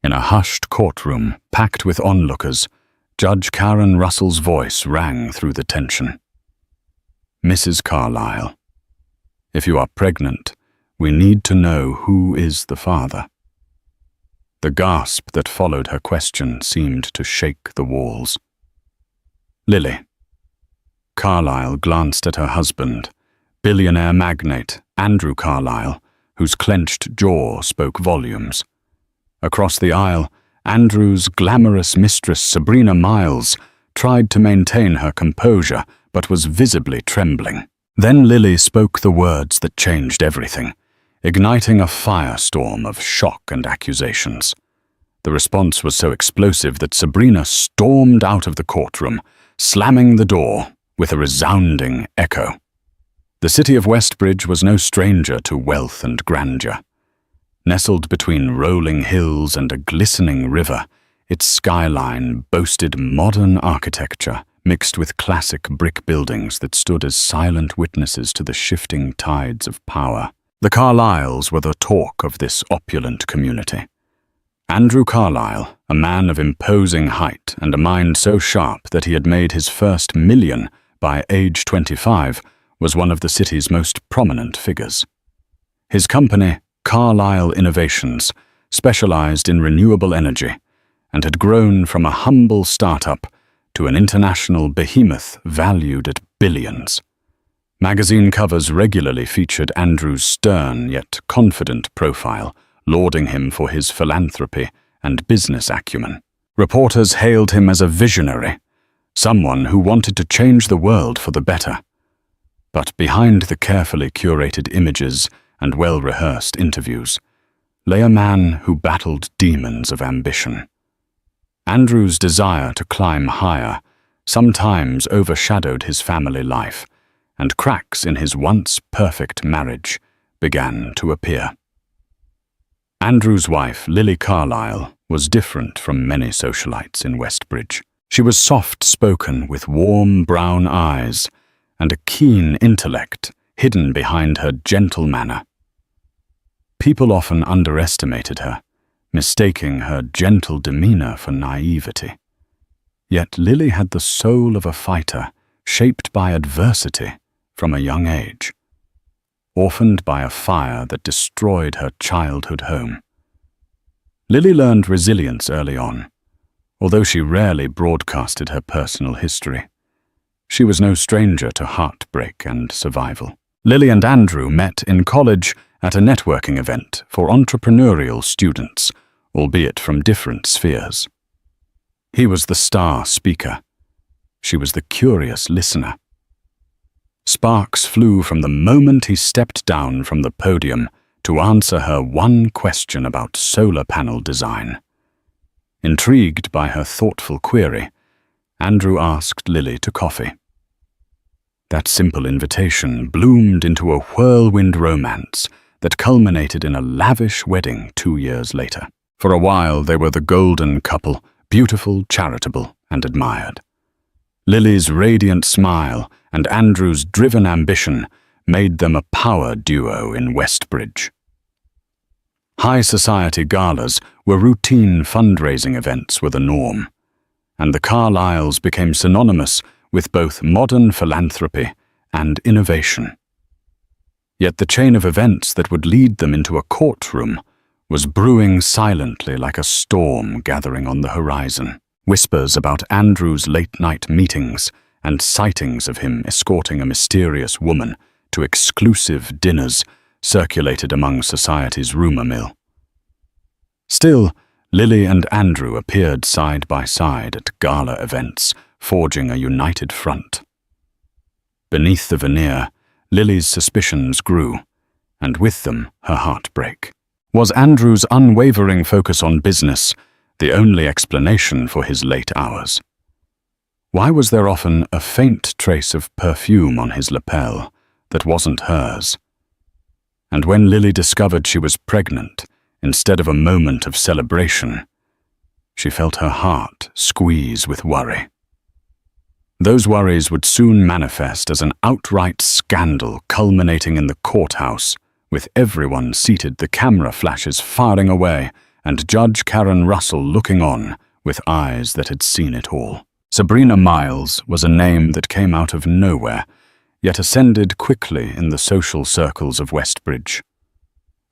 In a hushed courtroom, packed with onlookers, Judge Karen Russell's voice rang through the tension. "Mrs. Carlyle, if you are pregnant, we need to know who is the father." The gasp that followed her question seemed to shake the walls. "Lily." Carlyle glanced at her husband, billionaire magnate Andrew Carlyle, whose clenched jaw spoke volumes. Across the aisle, Andrew's glamorous mistress Sabrina Miles tried to maintain her composure but was visibly trembling. Then Lily spoke the words that changed everything, igniting a firestorm of shock and accusations. The response was so explosive that Sabrina stormed out of the courtroom, slamming the door with a resounding echo. The city of Westbridge was no stranger to wealth and grandeur. Nestled between rolling hills and a glistening river, its skyline boasted modern architecture mixed with classic brick buildings that stood as silent witnesses to the shifting tides of power. The Carlyles were the talk of this opulent community. Andrew Carlyle, a man of imposing height and a mind so sharp that he had made his first million by age 25, was one of the city's most prominent figures. His company, Carlyle Innovations, specialized in renewable energy and had grown from a humble startup to an international behemoth valued at billions. Magazine covers regularly featured Andrew's stern yet confident profile, lauding him for his philanthropy and business acumen. Reporters hailed him as a visionary, someone who wanted to change the world for the better. But behind the carefully curated images and well-rehearsed interviews lay a man who battled demons of ambition. Andrew's desire to climb higher sometimes overshadowed his family life, and cracks in his once perfect marriage began to appear. Andrew's wife, Lily Carlyle, was different from many socialites in Westbridge. She was soft-spoken with warm brown eyes and a keen intellect hidden behind her gentle manner. People often underestimated her, mistaking her gentle demeanor for naivety. Yet Lily had the soul of a fighter, shaped by adversity from a young age. Orphaned by a fire that destroyed her childhood home. Lily learned resilience early on, although she rarely broadcasted her personal history. She was no stranger to heartbreak and survival. Lily and Andrew met in college at a networking event for entrepreneurial students, albeit from different spheres. He was the star speaker. She was the curious listener. Sparks flew from the moment he stepped down from the podium to answer her one question about solar panel design. Intrigued by her thoughtful query, Andrew asked Lily to coffee. That simple invitation bloomed into a whirlwind romance that culminated in a lavish wedding 2 years later. For a while they were the golden couple, beautiful, charitable, and admired. Lily's radiant smile and Andrew's driven ambition made them a power duo in Westbridge. High society galas where routine fundraising events were the norm, and the Carlyles became synonymous with both modern philanthropy and innovation. Yet the chain of events that would lead them into a courtroom was brewing silently like a storm gathering on the horizon. Whispers about Andrew's late-night meetings and sightings of him escorting a mysterious woman to exclusive dinners circulated among society's rumor mill. Still, Lily and Andrew appeared side by side at gala events, forging a united front. Beneath the veneer, Lily's suspicions grew, and with them her heartbreak. Was Andrew's unwavering focus on business the only explanation for his late hours? Why was there often a faint trace of perfume on his lapel that wasn't hers? And when Lily discovered she was pregnant, instead of a moment of celebration, she felt her heart squeeze with worry. Those worries would soon manifest as an outright scandal culminating in the courthouse, with everyone seated, the camera flashes firing away and Judge Karen Russell looking on with eyes that had seen it all. Sabrina Miles was a name that came out of nowhere, yet ascended quickly in the social circles of Westbridge.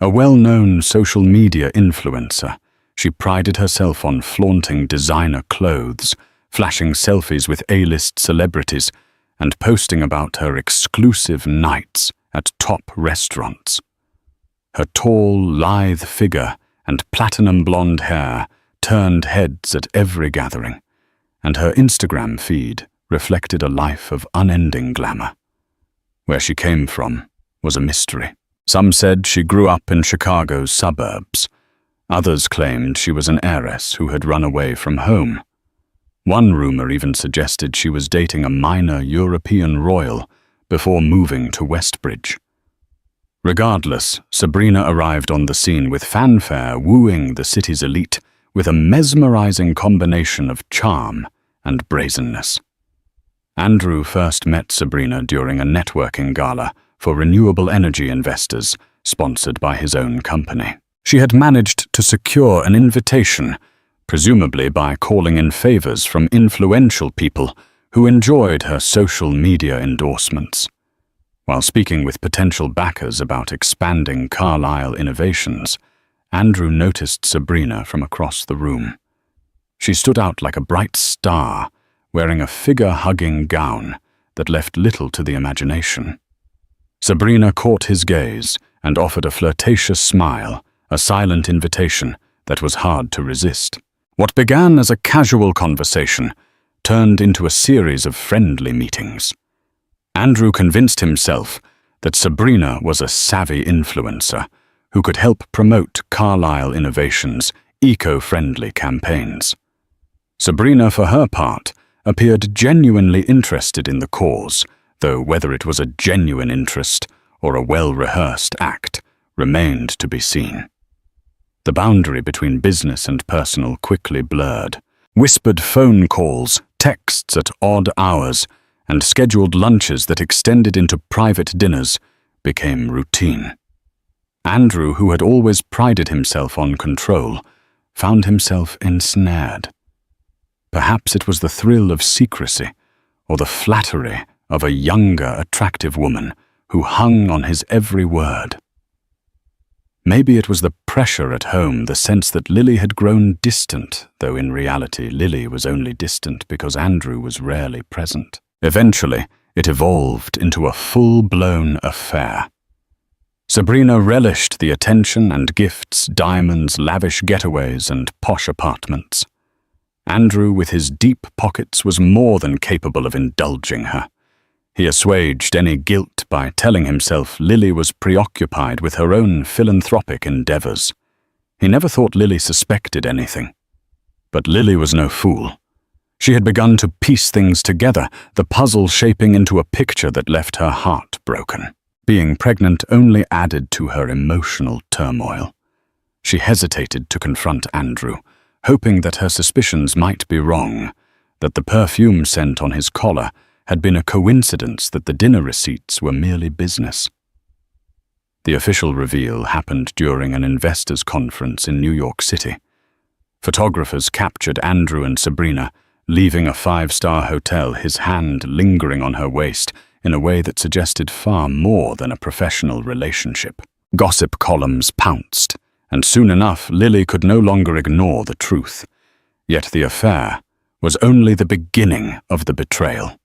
A well-known social media influencer, she prided herself on flaunting designer clothes, flashing selfies with A-list celebrities, and posting about her exclusive nights at top restaurants. Her tall, lithe figure and platinum blonde hair turned heads at every gathering, and her Instagram feed reflected a life of unending glamour. Where she came from was a mystery. Some said she grew up in Chicago's suburbs. Others claimed she was an heiress who had run away from home. One rumor even suggested she was dating a minor European royal before moving to Westbridge. Regardless, Sabrina arrived on the scene with fanfare, wooing the city's elite with a mesmerizing combination of charm and brazenness. Andrew first met Sabrina during a networking gala for renewable energy investors, sponsored by his own company. She had managed to secure an invitation, presumably by calling in favors from influential people who enjoyed her social media endorsements. While speaking with potential backers about expanding Carlyle innovations, Andrew noticed Sabrina from across the room. She stood out like a bright star, wearing a figure-hugging gown that left little to the imagination. Sabrina caught his gaze and offered a flirtatious smile, a silent invitation that was hard to resist. What began as a casual conversation turned into a series of friendly meetings. Andrew convinced himself that Sabrina was a savvy influencer who could help promote Carlyle Innovations' eco-friendly campaigns. Sabrina, for her part, appeared genuinely interested in the cause, though whether it was a genuine interest or a well-rehearsed act remained to be seen. The boundary between business and personal quickly blurred. Whispered phone calls, texts at odd hours, and scheduled lunches that extended into private dinners became routine. Andrew, who had always prided himself on control, found himself ensnared. Perhaps it was the thrill of secrecy, or the flattery of a younger, attractive woman who hung on his every word. Maybe it was the pressure at home, the sense that Lily had grown distant, though in reality Lily was only distant because Andrew was rarely present. Eventually, it evolved into a full-blown affair. Sabrina relished the attention and gifts, diamonds, lavish getaways, and posh apartments. Andrew, with his deep pockets, was more than capable of indulging her. He assuaged any guilt by telling himself Lily was preoccupied with her own philanthropic endeavors. He never thought Lily suspected anything. But Lily was no fool. She had begun to piece things together, the puzzle shaping into a picture that left her heart broken. Being pregnant only added to her emotional turmoil. She hesitated to confront Andrew, hoping that her suspicions might be wrong, that the perfume scent on his collar had been a coincidence, that the dinner receipts were merely business. The official reveal happened during an investors' conference in New York City. Photographers captured Andrew and Sabrina leaving a 5-star hotel, his hand lingering on her waist in a way that suggested far more than a professional relationship. Gossip columns pounced, and soon enough Lily could no longer ignore the truth. Yet the affair was only the beginning of the betrayal.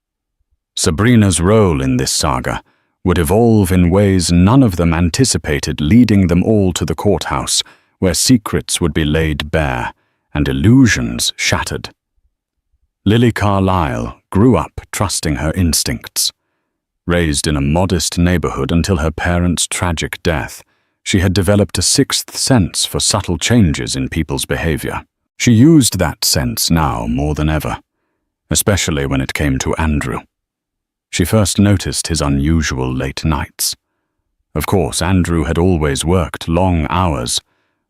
Sabrina's role in this saga would evolve in ways none of them anticipated, leading them all to the courthouse, where secrets would be laid bare and illusions shattered. Lily Carlyle grew up trusting her instincts. Raised in a modest neighborhood until her parents' tragic death, she had developed a sixth sense for subtle changes in people's behavior. She used that sense now more than ever, especially when it came to Andrew. She first noticed his unusual late nights. Of course, Andrew had always worked long hours,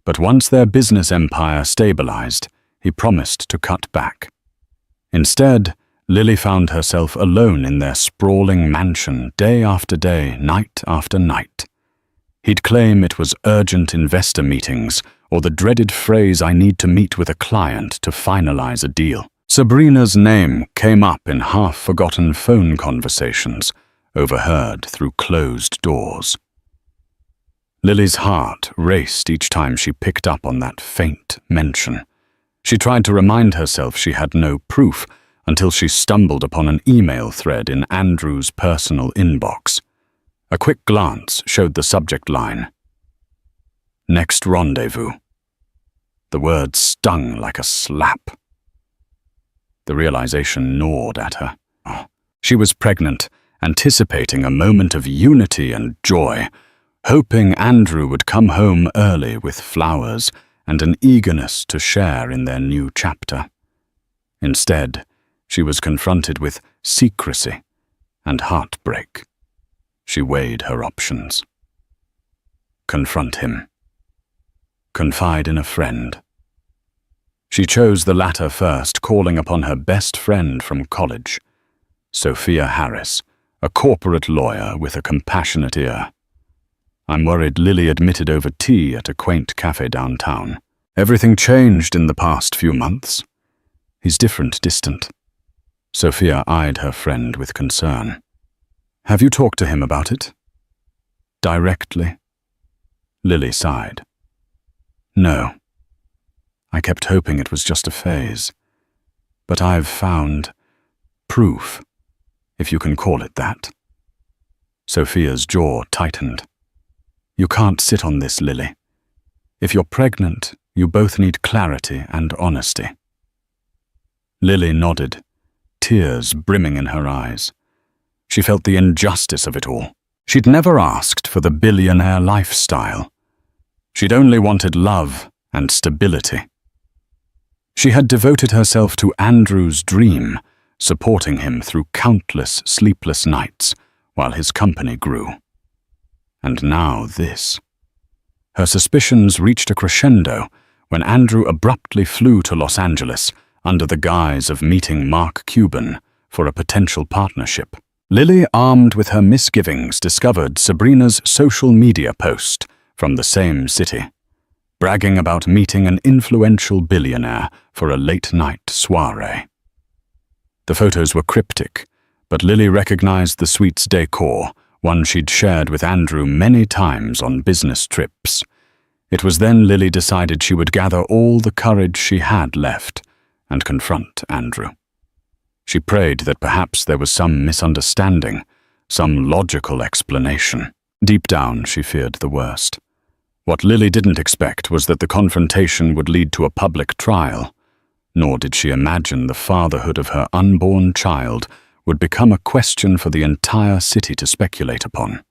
but once their business empire stabilized, he promised to cut back. Instead, Lily found herself alone in their sprawling mansion day after day, night after night. He'd claim it was urgent investor meetings or the dreaded phrase, "I need to meet with a client to finalize a deal." Sabrina's name came up in half-forgotten phone conversations, overheard through closed doors. Lily's heart raced each time she picked up on that faint mention. She tried to remind herself she had no proof until she stumbled upon an email thread in Andrew's personal inbox. A quick glance showed the subject line, "Next rendezvous." The words stung like a slap. The realization gnawed at her. She was pregnant, anticipating a moment of unity and joy, hoping Andrew would come home early with flowers and an eagerness to share in their new chapter. Instead, she was confronted with secrecy and heartbreak. She weighed her options. Confront him. Confide in a friend. She chose the latter first, calling upon her best friend from college, Sophia Harris, a corporate lawyer with a compassionate ear. "I'm worried," Lily admitted over tea at a quaint cafe downtown. "Everything changed in the past few months. He's different, distant." Sophia eyed her friend with concern. "Have you talked to him about it?" "Directly?" Lily sighed. "No. I kept hoping it was just a phase. But I've found proof, if you can call it that." Sophia's jaw tightened. "You can't sit on this, Lily. If you're pregnant, you both need clarity and honesty." Lily nodded, tears brimming in her eyes. She felt the injustice of it all. She'd never asked for the billionaire lifestyle. She'd only wanted love and stability. She had devoted herself to Andrew's dream, supporting him through countless sleepless nights while his company grew. And now this. Her suspicions reached a crescendo when Andrew abruptly flew to Los Angeles under the guise of meeting Mark Cuban for a potential partnership. Lily, armed with her misgivings, discovered Sabrina's social media post from the same city, bragging about meeting an influential billionaire for a late-night soiree. The photos were cryptic, but Lily recognized the suite's decor, one she'd shared with Andrew many times on business trips. It was then Lily decided she would gather all the courage she had left and confront Andrew. She prayed that perhaps there was some misunderstanding, some logical explanation. Deep down, she feared the worst. What Lily didn't expect was that the confrontation would lead to a public trial, nor did she imagine the fatherhood of her unborn child would become a question for the entire city to speculate upon.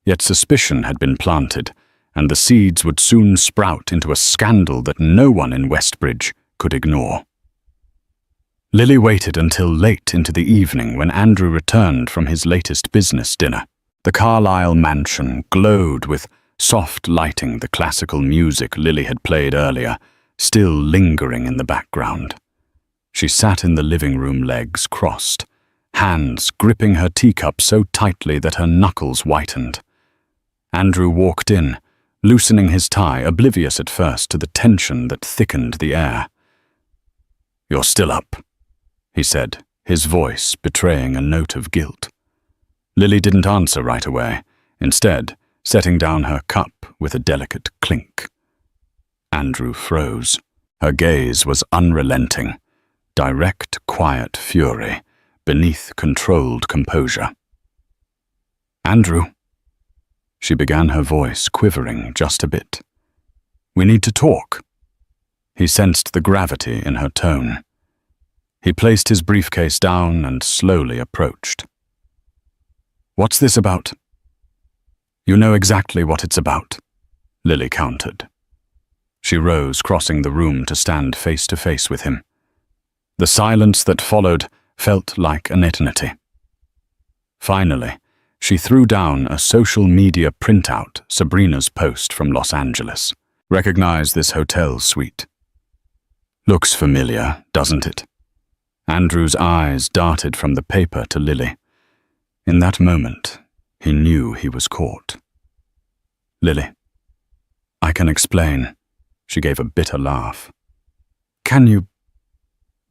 Yet suspicion had been planted, and the seeds would soon sprout into a scandal that no one in Westbridge could ignore. Lily waited until late into the evening when Andrew returned from his latest business dinner. The Carlisle mansion glowed with soft lighting, the classical music Lily had played earlier, still lingering in the background. She sat in the living room, legs crossed, hands gripping her teacup so tightly that her knuckles whitened. Andrew walked in, loosening his tie, oblivious at first to the tension that thickened the air. "You're still up," he said, his voice betraying a note of guilt. Lily didn't answer right away, instead setting down her cup with a delicate clink. Andrew froze. Her gaze was unrelenting, direct, quiet fury beneath controlled composure. "Andrew," she began, her voice quivering just a bit. "We need to talk." He sensed the gravity in her tone. He placed his briefcase down and slowly approached. "What's this about?" "You know exactly what it's about," Lily countered. She rose, crossing the room to stand face to face with him. The silence that followed felt like an eternity. Finally, she threw down a social media printout, Sabrina's post from Los Angeles. "Recognize this hotel suite. Looks familiar, doesn't it?" Andrew's eyes darted from the paper to Lily. In that moment, he knew he was caught. Lily, I can explain. She gave a bitter laugh. Can you?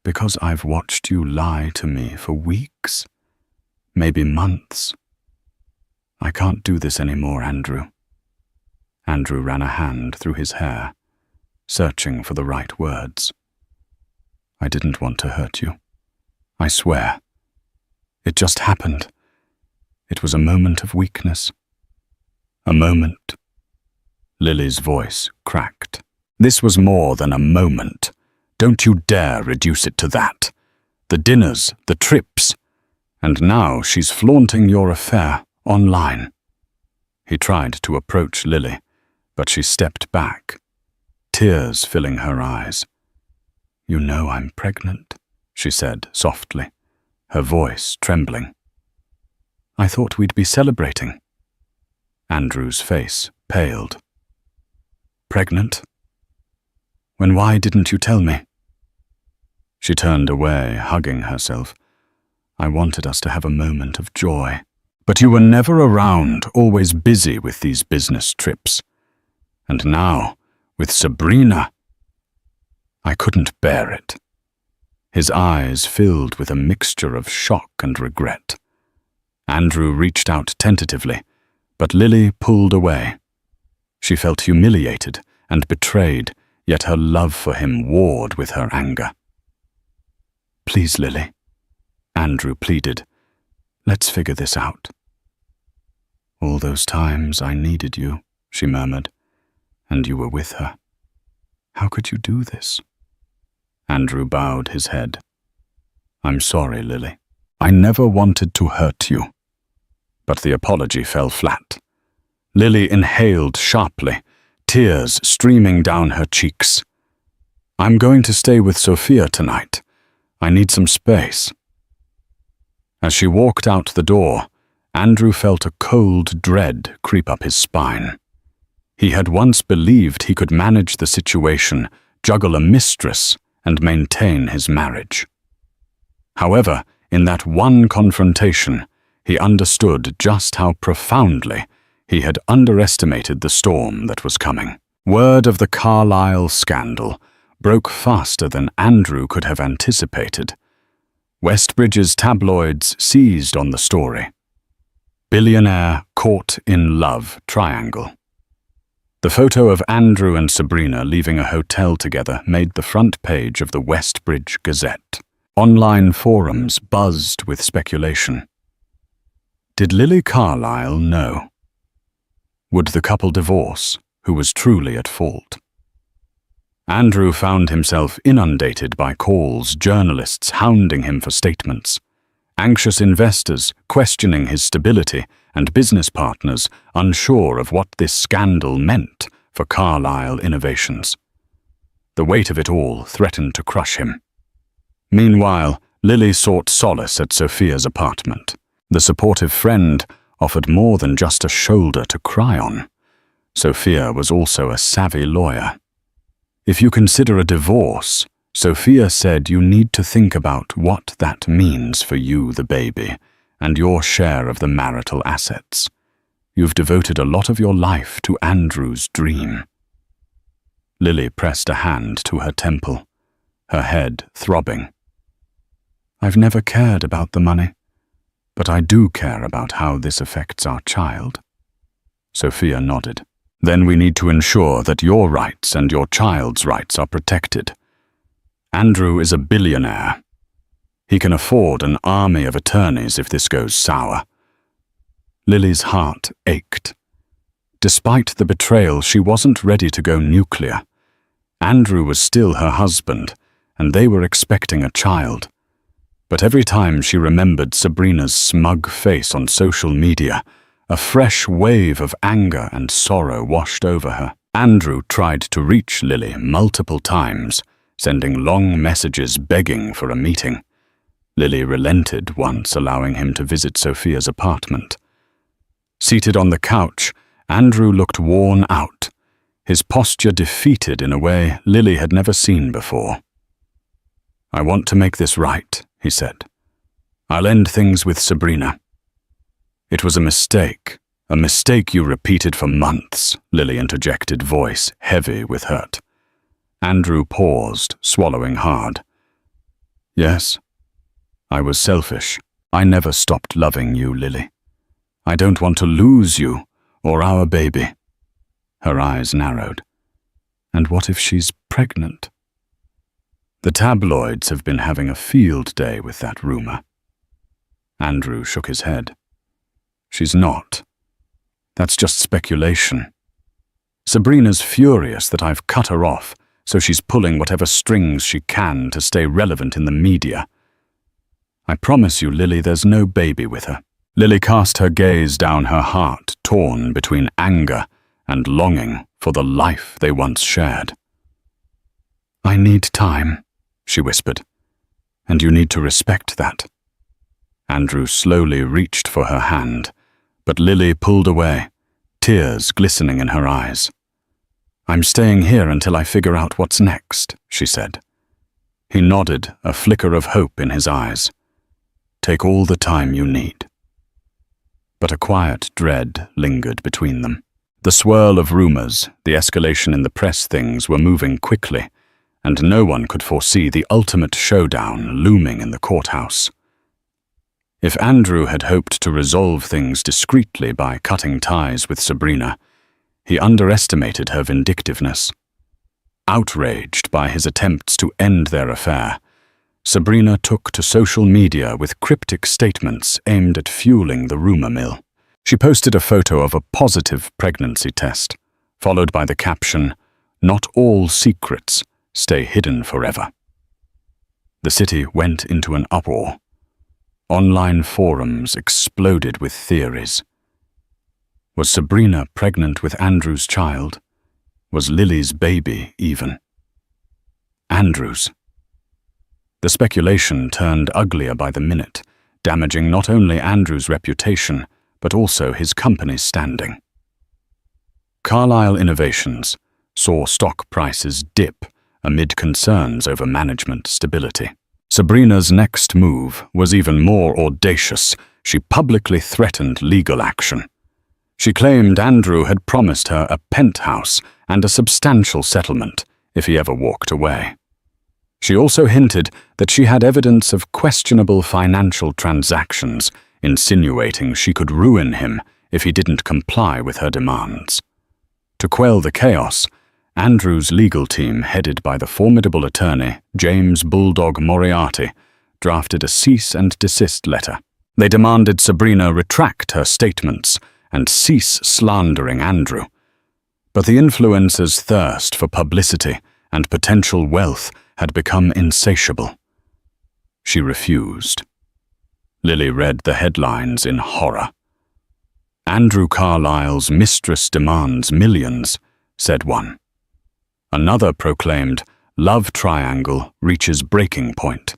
Because I've watched you lie to me for weeks, maybe months. I can't do this anymore, Andrew. Andrew ran a hand through his hair, searching for the right words. I didn't want to hurt you. I swear. It just happened. It was a moment of weakness. A moment. Lily's voice cracked. This was more than a moment. Don't you dare reduce it to that. The dinners, the trips. And now she's flaunting your affair online. He tried to approach Lily, but she stepped back, tears filling her eyes. You know I'm pregnant, she said softly, her voice trembling. I thought we'd be celebrating. Andrew's face paled. Pregnant? Why didn't you tell me? She turned away, hugging herself. I wanted us to have a moment of joy. But you were never around, always busy with these business trips. And now, with Sabrina, I couldn't bear it. His eyes filled with a mixture of shock and regret. Andrew reached out tentatively, but Lily pulled away. She felt humiliated and betrayed, yet her love for him warred with her anger. Please, Lily, Andrew pleaded. Let's figure this out. All those times I needed you, she murmured, and you were with her. How could you do this? Andrew bowed his head. I'm sorry, Lily. I never wanted to hurt you. But the apology fell flat. Lily inhaled sharply, tears streaming down her cheeks. I'm going to stay with Sophia tonight. I need some space. As she walked out the door, Andrew felt a cold dread creep up his spine. He had once believed he could manage the situation, juggle a mistress, and maintain his marriage. However, in that one confrontation, he understood just how profoundly he had underestimated the storm that was coming. Word of the Carlisle scandal broke faster than Andrew could have anticipated. Westbridge's tabloids seized on the story. Billionaire caught in love triangle. The photo of Andrew and Sabrina leaving a hotel together made the front page of the Westbridge Gazette. Online forums buzzed with speculation. Did Lily Carlisle know? Would the couple divorce, who was truly at fault? Andrew found himself inundated by calls, journalists hounding him for statements, anxious investors questioning his stability, and business partners unsure of what this scandal meant for Carlisle Innovations. The weight of it all threatened to crush him. Meanwhile, Lily sought solace at Sophia's apartment. The supportive friend offered more than just a shoulder to cry on. Sophia was also a savvy lawyer. If you consider a divorce, Sophia said you need to think about what that means for you, the baby, and your share of the marital assets. You've devoted a lot of your life to Andrew's dream. Lily pressed a hand to her temple, her head throbbing. I've never cared about the money, but I do care about how this affects our child. Sophia nodded. Then we need to ensure that your rights and your child's rights are protected. Andrew is a billionaire. He can afford an army of attorneys if this goes sour. Lily's heart ached. Despite the betrayal, she wasn't ready to go nuclear. Andrew was still her husband, and they were expecting a child. But every time she remembered Sabrina's smug face on social media, a fresh wave of anger and sorrow washed over her. Andrew tried to reach Lily multiple times, sending long messages begging for a meeting. Lily relented once, allowing him to visit Sophia's apartment. Seated on the couch, Andrew looked worn out, his posture defeated in a way Lily had never seen before. I want to make this right, he said. I'll end things with Sabrina. It was a mistake, A mistake you repeated for months, Lily interjected, voice heavy with hurt. Andrew paused, swallowing hard. Yes, I was selfish. I never stopped loving you, Lily. I don't want to lose you or our baby. Her eyes narrowed. And what if she's pregnant? The tabloids have been having a field day with that rumor. Andrew shook his head. She's not. That's just speculation. Sabrina's furious that I've cut her off, so she's pulling whatever strings she can to stay relevant in the media. I promise you, Lily, there's no baby with her. Lily cast her gaze down her heart, torn between anger and longing for the life they once shared. I need time, she whispered, and you need to respect that. Andrew slowly reached for her hand, but Lily pulled away, tears glistening in her eyes. I'm staying here until I figure out what's next, she said. He nodded, a flicker of hope in his eyes. Take all the time you need. But a quiet dread lingered between them. The swirl of rumors, the escalation in the press things were moving quickly, and no one could foresee the ultimate showdown looming in the courthouse. If Andrew had hoped to resolve things discreetly by cutting ties with Sabrina, he underestimated her vindictiveness. Outraged by his attempts to end their affair, Sabrina took to social media with cryptic statements aimed at fueling the rumor mill. She posted a photo of a positive pregnancy test, followed by the caption, "Not all secrets stay hidden forever." The city went into an uproar. Online forums exploded with theories. Was Sabrina pregnant with Andrew's child? Was Lily's baby even? Andrew's. The speculation turned uglier by the minute, damaging not only Andrew's reputation, but also his company's standing. Carlyle Innovations saw stock prices dip amid concerns over management stability. Sabrina's next move was even more audacious. She publicly threatened legal action. She claimed Andrew had promised her a penthouse and a substantial settlement if he ever walked away. She also hinted that she had evidence of questionable financial transactions, insinuating she could ruin him if he didn't comply with her demands. To quell the chaos, Andrew's legal team, headed by the formidable attorney James Bulldog Moriarty, drafted a cease and desist letter. They demanded Sabrina retract her statements and cease slandering Andrew. But the influencer's thirst for publicity and potential wealth had become insatiable. She refused. Lily read the headlines in horror. Andrew Carlyle's mistress demands millions, said one. Another proclaimed, love triangle reaches breaking point.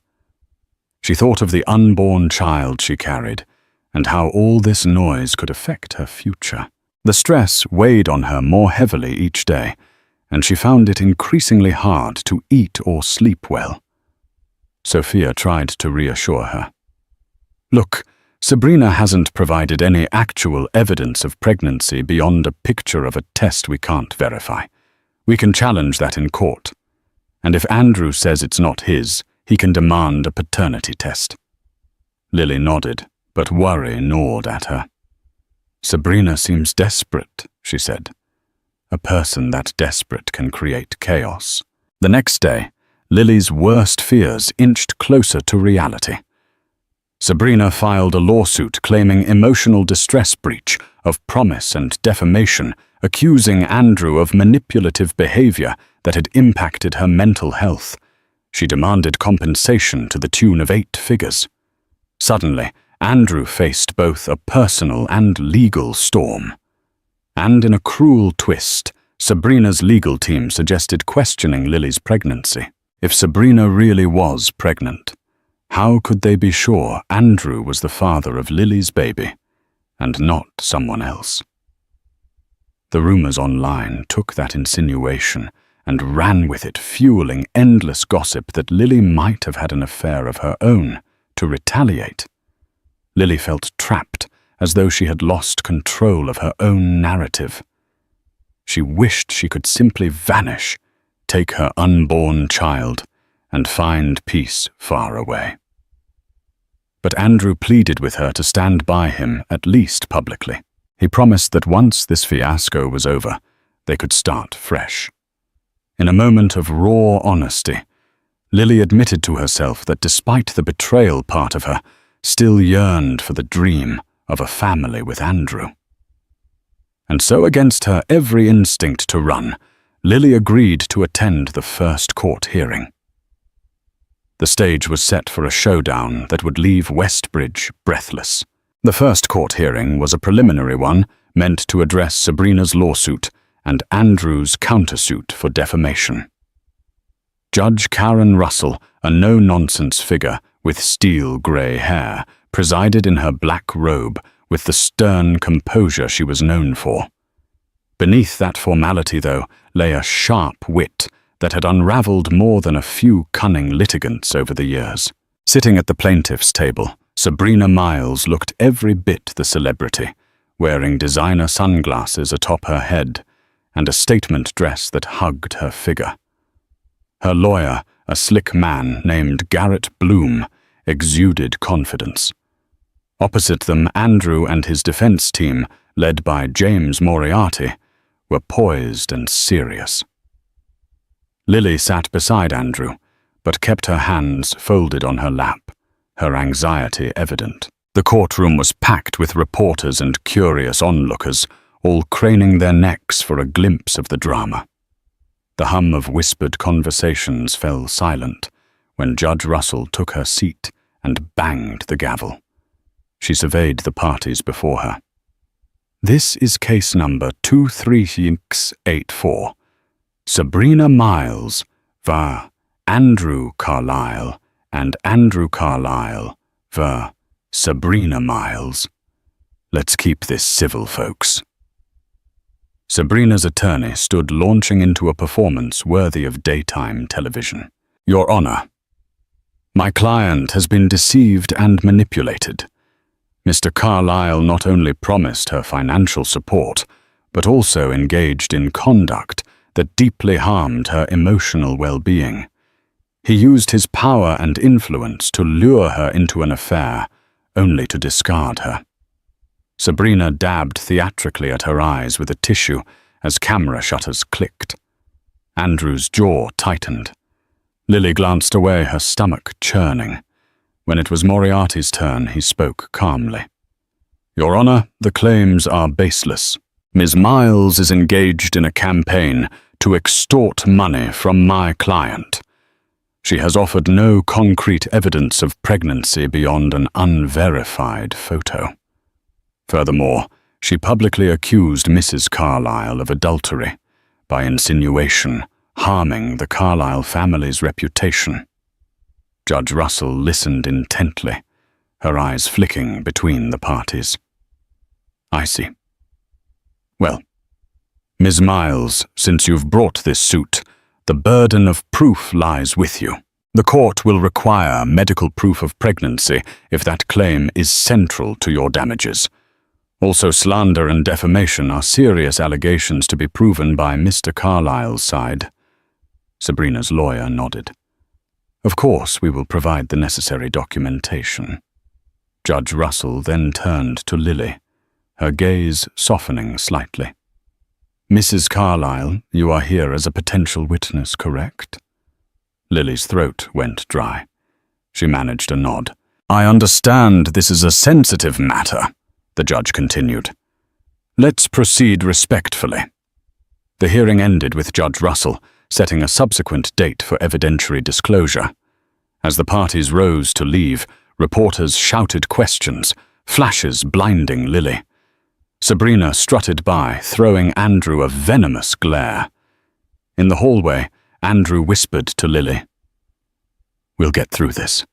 She thought of the unborn child she carried, and how all this noise could affect her future. The stress weighed on her more heavily each day, and she found it increasingly hard to eat or sleep well. Sophia tried to reassure her. Look, Sabrina hasn't provided any actual evidence of pregnancy beyond a picture of a test we can't verify. We can challenge that in court. And if Andrew says it's not his, he can demand a paternity test. Lily nodded, but worry gnawed at her. Sabrina seems desperate, she said. A person that desperate can create chaos. The next day, Lily's worst fears inched closer to reality. Sabrina filed a lawsuit claiming emotional distress breach of promise and defamation, accusing Andrew of manipulative behavior that had impacted her mental health. She demanded compensation to the tune of 8 figures. Suddenly, Andrew faced both a personal and legal storm. And in a cruel twist, Sabrina's legal team suggested questioning Lily's pregnancy. If Sabrina really was pregnant, how could they be sure Andrew was the father of Lily's baby and not someone else? The rumors online took that insinuation and ran with it, fueling endless gossip that Lily might have had an affair of her own to retaliate. Lily felt trapped as though she had lost control of her own narrative. She wished she could simply vanish, take her unborn child, and find peace far away. But Andrew pleaded with her to stand by him, at least publicly. He promised that once this fiasco was over, they could start fresh. In a moment of raw honesty, Lily admitted to herself that despite the betrayal part of her, still yearned for the dream of a family with Andrew. And so, against her every instinct to run, Lily agreed to attend the first court hearing. The stage was set for a showdown that would leave Westbridge breathless. The first court hearing was a preliminary one meant to address Sabrina's lawsuit and Andrew's countersuit for defamation. Judge Karen Russell, a no-nonsense figure with steel-grey hair, presided in her black robe with the stern composure she was known for. Beneath that formality, though, lay a sharp wit that had unraveled more than a few cunning litigants over the years. Sitting at the plaintiff's table, Sabrina Miles looked every bit the celebrity, wearing designer sunglasses atop her head and a statement dress that hugged her figure. Her lawyer, a slick man named Garrett Bloom, exuded confidence. Opposite them, Andrew and his defense team, led by James Moriarty, were poised and serious. Lily sat beside Andrew, but kept her hands folded on her lap, her anxiety evident. The courtroom was packed with reporters and curious onlookers, all craning their necks for a glimpse of the drama. The hum of whispered conversations fell silent when Judge Russell took her seat and banged the gavel. She surveyed the parties before her. This is case number 2384. Sabrina Miles v. Andrew Carlyle and Andrew Carlyle v. Sabrina Miles. Let's keep this civil, folks. Sabrina's attorney stood launching into a performance worthy of daytime television. Your Honor, my client has been deceived and manipulated. Mr. Carlyle not only promised her financial support, but also engaged in conduct that deeply harmed her emotional well-being. He used his power and influence to lure her into an affair, only to discard her. Sabrina dabbed theatrically at her eyes with a tissue as camera shutters clicked. Andrew's jaw tightened. Lily glanced away, her stomach churning. When it was Moriarty's turn, he spoke calmly. Your Honor, the claims are baseless. Ms. Miles is engaged in a campaign to extort money from my client. She has offered no concrete evidence of pregnancy beyond an unverified photo. Furthermore, she publicly accused Mrs. Carlyle of adultery, by insinuation, harming the Carlyle family's reputation. Judge Russell listened intently, her eyes flicking between the parties. I see. Well, Ms. Miles, since you've brought this suit, the burden of proof lies with you. The court will require medical proof of pregnancy if that claim is central to your damages. Also, slander and defamation are serious allegations to be proven by Mr. Carlyle's side. Sabrina's lawyer nodded. Of course, we will provide the necessary documentation. Judge Russell then turned to Lily, her gaze softening slightly. Mrs. Carlyle, you are here as a potential witness, correct? Lily's throat went dry. She managed a nod. I understand this is a sensitive matter, the judge continued. Let's proceed respectfully. The hearing ended with Judge Russell setting a subsequent date for evidentiary disclosure. As the parties rose to leave, reporters shouted questions, flashes blinding Lily. Sabrina strutted by, throwing Andrew a venomous glare. In the hallway, Andrew whispered to Lily, We'll get through this.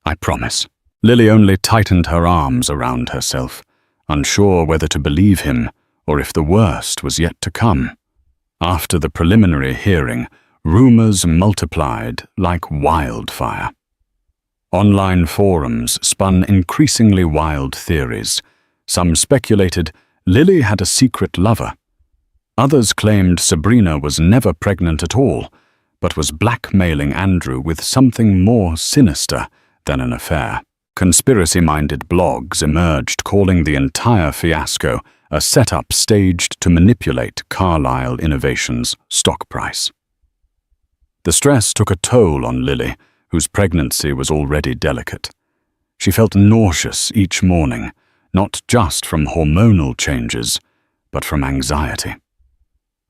I promise. Lily only tightened her arms around herself, unsure whether to believe him or if the worst was yet to come. After the preliminary hearing, rumors multiplied like wildfire. Online forums spun increasingly wild theories, Some speculated Lily had a secret lover. Others claimed Sabrina was never pregnant at all, but was blackmailing Andrew with something more sinister than an affair. Conspiracy-minded blogs emerged, calling the entire fiasco a setup staged to manipulate Carlyle Innovations' stock price. The stress took a toll on Lily, whose pregnancy was already delicate. She felt nauseous each morning, not just from hormonal changes, but from anxiety.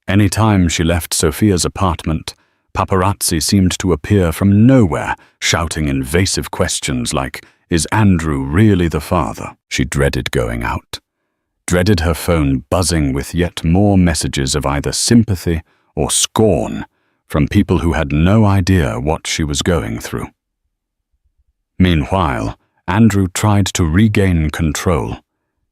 Any time she left Sophia's apartment, paparazzi seemed to appear from nowhere, shouting invasive questions like, "Is Andrew really the father?" She dreaded going out, dreaded her phone buzzing with yet more messages of either sympathy or scorn from people who had no idea what she was going through. Meanwhile, Andrew tried to regain control.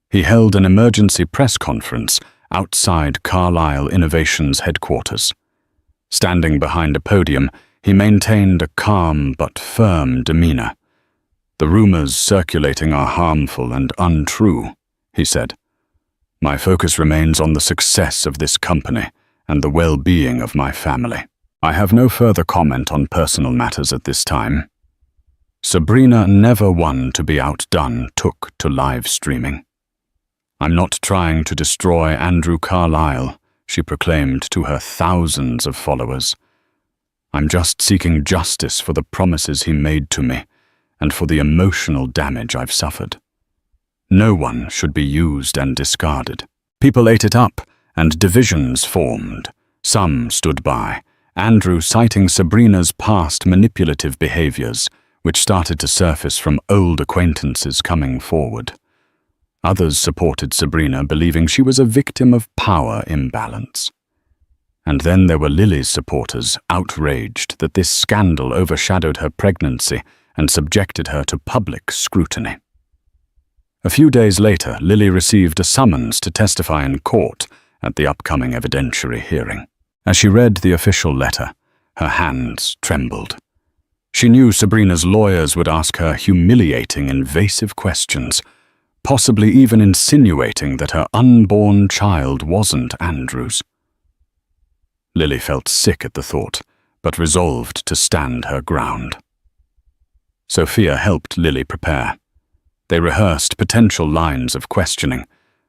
He held an emergency press conference outside Carlyle Innovations headquarters. Standing behind a podium, he maintained a calm but firm demeanor. "The rumors circulating are harmful and untrue," he said. "My focus remains on the success of this company and the well-being of my family. I have no further comment on personal matters at this time." Sabrina, never one to be outdone, took to live streaming. "I'm not trying to destroy Andrew Carlyle," she proclaimed to her thousands of followers. "I'm just seeking justice for the promises he made to me and for the emotional damage I've suffered. No one should be used and discarded." People ate it up, and divisions formed. Some stood by, Andrew citing Sabrina's past manipulative behaviors, which started to surface from old acquaintances coming forward. Others supported Sabrina, believing she was a victim of power imbalance. And then there were Lily's supporters, outraged that this scandal overshadowed her pregnancy and subjected her to public scrutiny. A few days later, Lily received a summons to testify in court at the upcoming evidentiary hearing. As she read the official letter, her hands trembled. She knew Sabrina's lawyers would ask her humiliating, invasive questions, possibly even insinuating that her unborn child wasn't Andrew's. Lily felt sick at the thought, but resolved to stand her ground. Sophia helped Lily prepare. They rehearsed potential lines of questioning,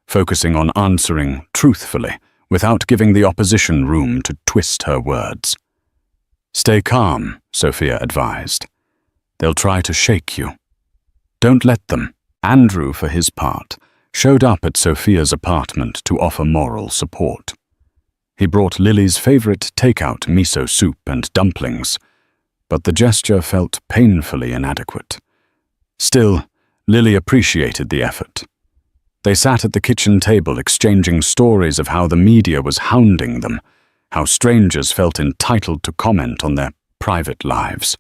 focusing on answering truthfully without giving the opposition room to twist her words. "Stay calm," Sophia advised. "They'll try to shake you. Don't let them." Andrew, for his part, showed up at Sophia's apartment to offer moral support. He brought Lily's favorite takeout miso soup and dumplings, but the gesture felt painfully inadequate. Still, Lily appreciated the effort. They sat at the kitchen table exchanging stories of how the media was hounding them, how strangers felt entitled to comment on their private lives.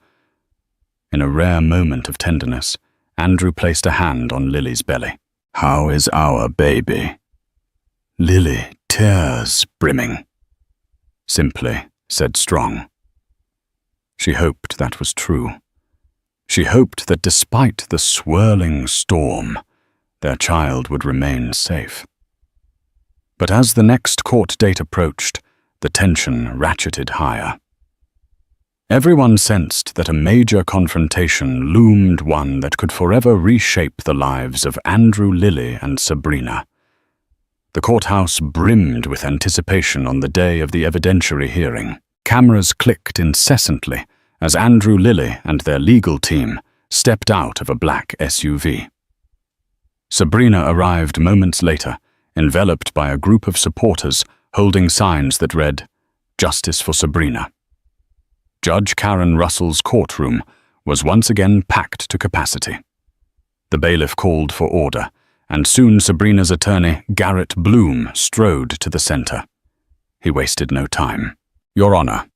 In a rare moment of tenderness, Andrew placed a hand on Lily's belly. "How is our baby?" Lily, tears brimming. "Simply," said Strong. She hoped that was true. She hoped that despite the swirling storm, their child would remain safe. But as the next court date approached, the tension ratcheted higher. Everyone sensed that a major confrontation loomed, one that could forever reshape the lives of Andrew, Lily, and Sabrina. The courthouse brimmed with anticipation on the day of the evidentiary hearing. Cameras clicked incessantly as Andrew, Lily, and their legal team stepped out of a black SUV. Sabrina arrived moments later, enveloped by a group of supporters holding signs that read, "Justice for Sabrina." Judge Karen Russell's courtroom was once again packed to capacity. The bailiff called for order, and soon Sabrina's attorney, Garrett Bloom, strode to the center. He wasted no time. "Your Honor,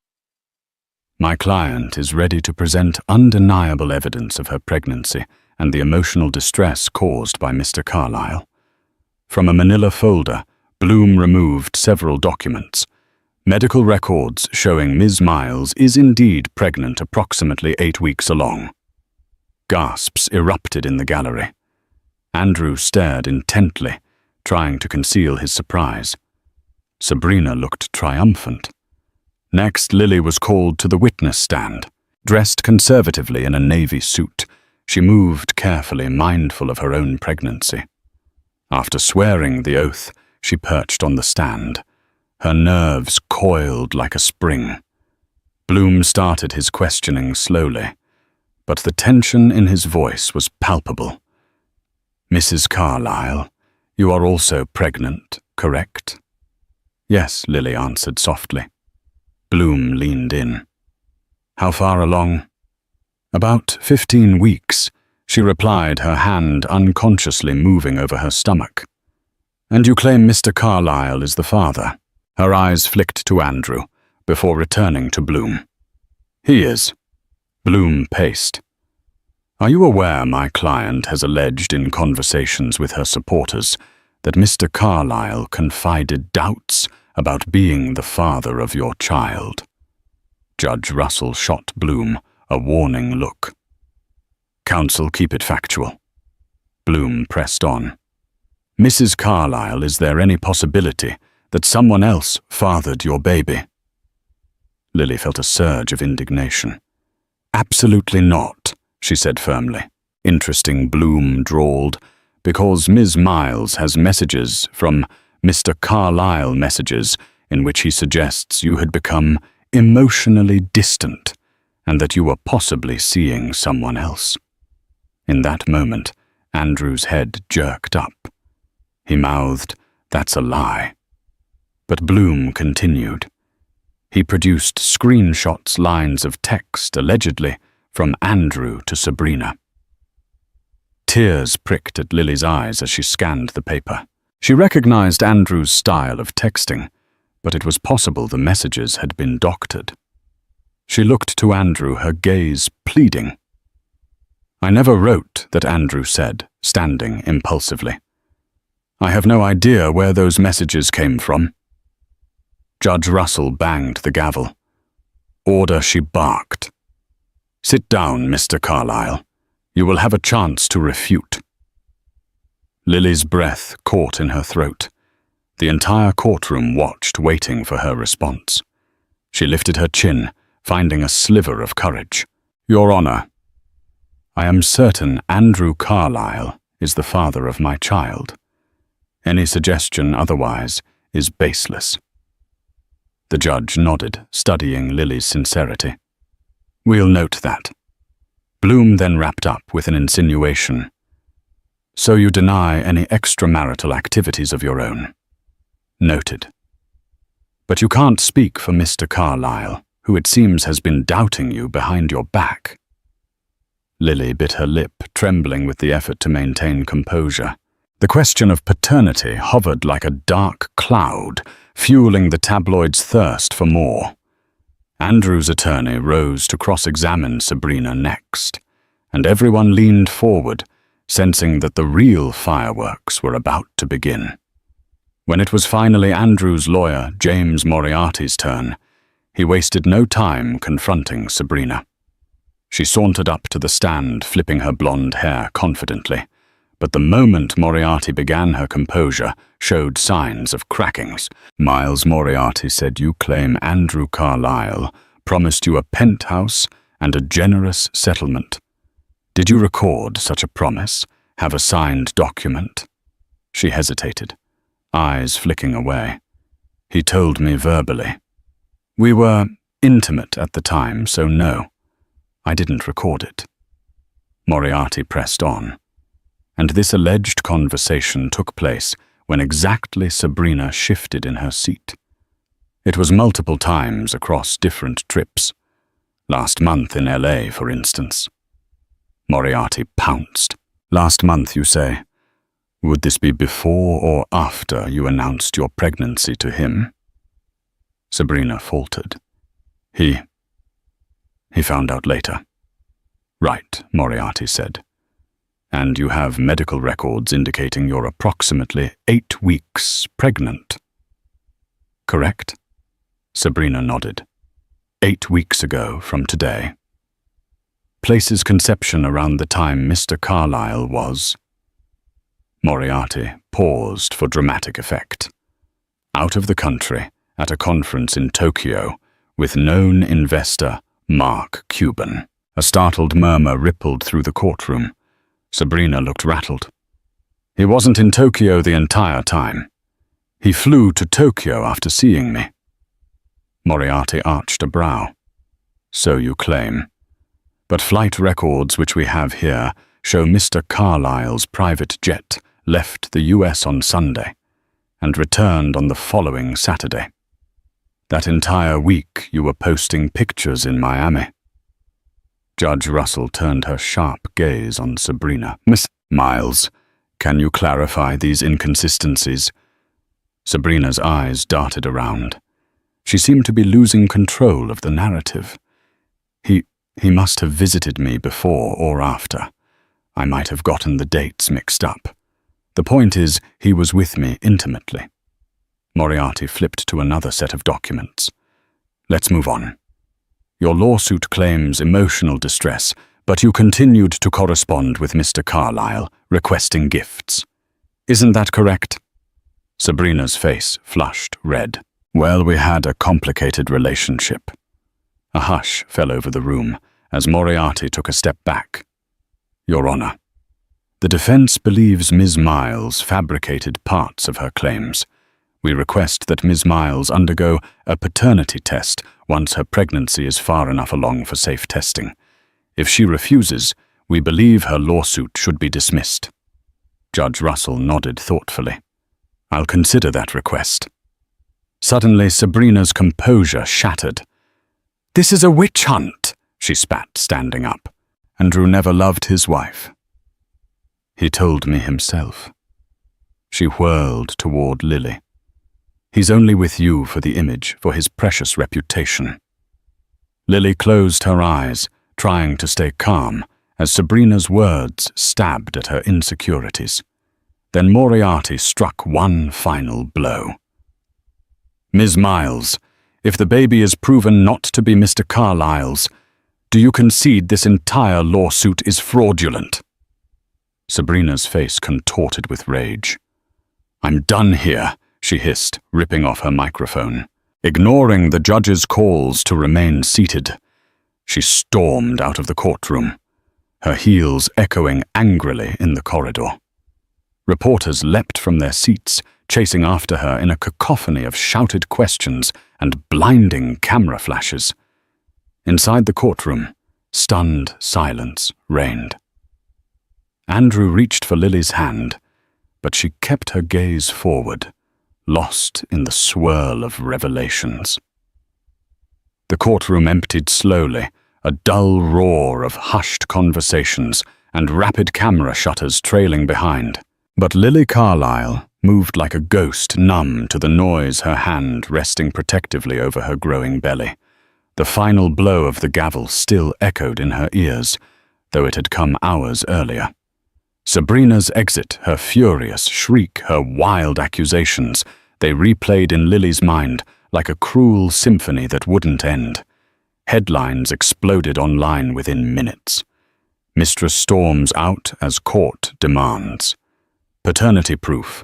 my client is ready to present undeniable evidence of her pregnancy and the emotional distress caused by Mr. Carlyle." From a manila folder, Bloom removed several documents. Medical records showing Ms. Miles is indeed pregnant approximately 8 weeks along. Gasps erupted in the gallery. Andrew stared intently, trying to conceal his surprise. Sabrina looked triumphant. Next, Lily was called to the witness stand. Dressed conservatively in a navy suit, she moved carefully, mindful of her own pregnancy. After swearing the oath, she perched on the stand. Her nerves coiled like a spring. Bloom started his questioning slowly, but the tension in his voice was palpable. "Mrs. Carlyle, you are also pregnant, correct?" "Yes," Lily answered softly. Bloom leaned in. "How far along?" "About 15 weeks, she replied, her hand unconsciously moving over her stomach. "And you claim Mr. Carlyle is the father?" Her eyes flicked to Andrew, before returning to Bloom. "He is." Bloom paced. "Are you aware my client has alleged in conversations with her supporters that Mr. Carlyle confided doubts about being the father of your child?" Judge Russell shot Bloom a warning look. "Counsel, keep it factual." Bloom pressed on. "Mrs. Carlyle, is there any possibility that someone else fathered your baby?" Lily felt a surge of indignation. "Absolutely not," she said firmly. "Interesting," Bloom drawled, "because Ms. Miles has messages from Mr. Carlyle, messages in which he suggests you had become emotionally distant and that you were possibly seeing someone else." In that moment, Andrew's head jerked up. He mouthed, "That's a lie." But Bloom continued. He produced screenshots, lines of text, allegedly, from Andrew to Sabrina. Tears pricked at Lily's eyes as she scanned the paper. She recognized Andrew's style of texting, but it was possible the messages had been doctored. She looked to Andrew, her gaze pleading. "I never wrote that," Andrew said, standing impulsively. "I have no idea where those messages came from." Judge Russell banged the gavel. "Order," she barked. "Sit down, Mr. Carlyle. You will have a chance to refute." Lily's breath caught in her throat. The entire courtroom watched, waiting for her response. She lifted her chin, finding a sliver of courage. "Your Honor, I am certain Andrew Carlyle is the father of my child. Any suggestion otherwise is baseless." The judge nodded, studying Lily's sincerity. "We'll note that." Bloom then wrapped up with an insinuation. "So you deny any extramarital activities of your own?" "Noted." "But you can't speak for Mr. Carlyle, who it seems has been doubting you behind your back." Lily bit her lip, trembling with the effort to maintain composure. The question of paternity hovered like a dark cloud, fueling the tabloid's thirst for more. Andrew's attorney rose to cross-examine Sabrina next, and everyone leaned forward, sensing that the real fireworks were about to begin. When it was finally Andrew's lawyer, James Moriarty's turn, he wasted no time confronting Sabrina. She sauntered up to the stand, flipping her blonde hair confidently, but the moment Moriarty began, her composure showed signs of crackings. "Miles Moriarty said you claim Andrew Carlyle promised you a penthouse and a generous settlement. Did you record such a promise? Have a signed document?" She hesitated, eyes flicking away. "He told me verbally. We were intimate at the time, so no, I didn't record it." Moriarty pressed on. And this alleged conversation took place when exactly Sabrina shifted in her seat. It was multiple times across different trips. Last month in LA, for instance. Moriarty pounced. "Last month, you say? Would this be before or after you announced your pregnancy to him?" Sabrina faltered. He found out later." "Right," Moriarty said. "And you have medical records indicating you're approximately 8 weeks pregnant." "Correct?" Sabrina nodded. 8 weeks ago from today. Places conception around the time Mr. Carlyle was. Moriarty paused for dramatic effect. Out of the country, at a conference in Tokyo, with known investor Mark Cuban. A startled murmur rippled through the courtroom. Sabrina looked rattled. He wasn't in Tokyo the entire time. He flew to Tokyo after seeing me. Moriarty arched a brow. So you claim. But flight records which we have here show Mr. Carlyle's private jet left the US on Sunday and returned on the following Saturday. That entire week you were posting pictures in Miami. Judge Russell turned her sharp gaze on Sabrina. Miss Miles, can you clarify these inconsistencies? Sabrina's eyes darted around. She seemed to be losing control of the narrative. He must have visited me before or after. I might have gotten the dates mixed up. The point is, he was with me intimately. Moriarty flipped to another set of documents. Let's move on. Your lawsuit claims emotional distress, but you continued to correspond with Mr. Carlyle, requesting gifts. Isn't that correct? Sabrina's face flushed red. Well, we had a complicated relationship. A hush fell over the room as Moriarty took a step back. Your Honor, the defense believes Ms. Miles fabricated parts of her claims. We request that Ms. Miles undergo a paternity test once her pregnancy is far enough along for safe testing. If she refuses, we believe her lawsuit should be dismissed. Judge Russell nodded thoughtfully. I'll consider that request. Suddenly, Sabrina's composure shattered. This is a witch hunt, she spat, standing up. Andrew never loved his wife. He told me himself. She whirled toward Lily. He's only with you for the image, for his precious reputation. Lily closed her eyes, trying to stay calm, as Sabrina's words stabbed at her insecurities. Then Moriarty struck one final blow. Ms. Miles, if the baby is proven not to be Mr. Carlyle's, do you concede this entire lawsuit is fraudulent? Sabrina's face contorted with rage. I'm done here, she hissed, ripping off her microphone. Ignoring the judge's calls to remain seated, she stormed out of the courtroom, her heels echoing angrily in the corridor. Reporters leapt from their seats, chasing after her in a cacophony of shouted questions and blinding camera flashes. Inside the courtroom, stunned silence reigned. Andrew reached for Lily's hand, but she kept her gaze forward, lost in the swirl of revelations. The courtroom emptied slowly, a dull roar of hushed conversations and rapid camera shutters trailing behind. But Lily Carlyle moved like a ghost, numb to the noise, her hand resting protectively over her growing belly. The final blow of the gavel still echoed in her ears, though it had come hours earlier. Sabrina's exit, her furious shriek, her wild accusations, they replayed in Lily's mind like a cruel symphony that wouldn't end. Headlines exploded online within minutes. Mistress storms out as court demands. Paternity proof.